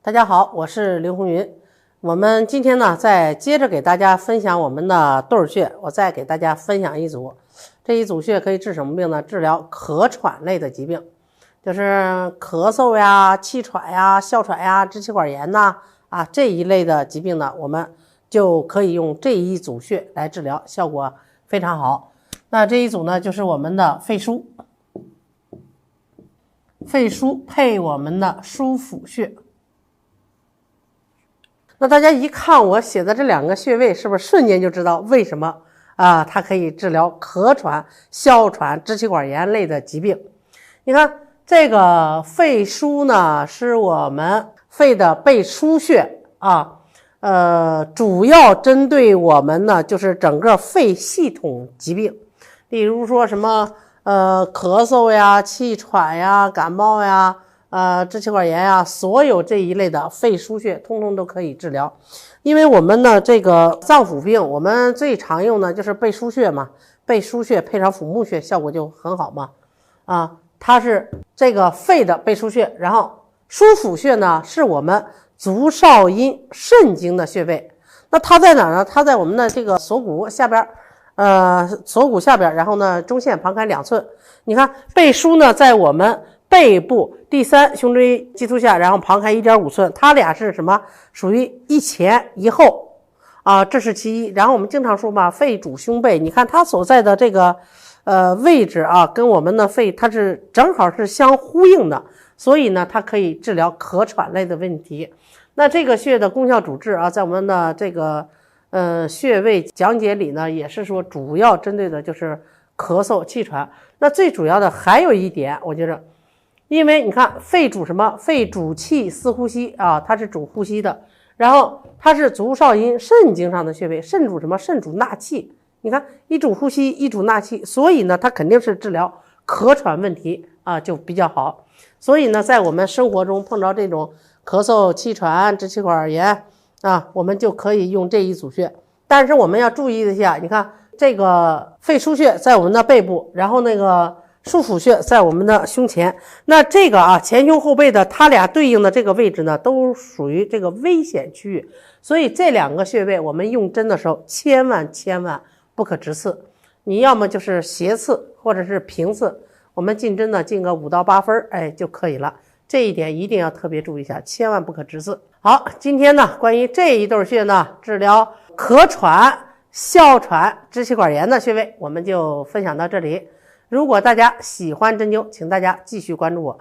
大家好，我是刘红云。我们今天呢，再接着给大家分享我们的对穴，我再给大家分享一组。这一组穴可以治什么病呢？治疗咳喘类的疾病，就是咳嗽呀、气喘呀、哮喘呀、支气管炎呐这一类的疾病呢，我们就可以用这一组穴来治疗，效果非常好。那这一组呢，就是我们的肺腧，肺腧配我们的枢府穴。那大家一看我写的这两个穴位，是不是瞬间就知道为什么它可以治疗咳喘、哮喘、支气管炎类的疾病？你看这个肺腧呢，是我们肺的背腧穴主要针对我们呢就是整个肺系统疾病，例如说什么咳嗽呀、气喘呀、感冒呀。支气管炎呀，所有这一类的肺腧穴通通都可以治疗。因为我们的这个脏腑病，我们最常用的就是背腧穴嘛，背腧穴配上府募穴效果就很好嘛。它是这个肺的背腧穴，然后枢府穴呢是我们足少阴肾经的穴位。那它在哪呢？它在我们的这个锁骨下边，锁骨下边，然后呢中线旁开2寸。你看背腧呢在我们背部第3胸椎棘突下，然后旁开 1.5 寸，它俩是什么？属于一前一后这是其一。然后我们经常说嘛，肺主胸背，你看它所在的这个位置跟我们的肺它是正好是相呼应的，所以呢它可以治疗咳喘类的问题。那这个穴的功效主治在我们的这个穴位讲解里呢，也是说主要针对的就是咳嗽气喘。那最主要的还有一点，我觉着因为你看肺主什么？肺主气司呼吸它是主呼吸的，然后它是足少阴肾经上的穴位，肾主什么？肾主纳气。你看一主呼吸，一主纳气，所以呢它肯定是治疗咳喘问题就比较好。所以呢在我们生活中碰着这种咳嗽、气喘、支气管炎我们就可以用这一组穴。但是我们要注意一下，你看这个肺腧穴在我们的背部，然后那个枢府穴在我们的胸前，那这个前胸后背的它俩对应的这个位置呢，都属于这个危险区域，所以这两个穴位我们用针的时候千万不可直刺，你要么就是斜刺或者是平刺，我们进针呢进个5到8分就可以了。这一点一定要特别注意一下，千万不可直刺。好，今天呢关于这一对穴呢治疗咳喘、哮喘、支气管炎的穴位我们就分享到这里。如果大家喜欢针灸，请大家继续关注我。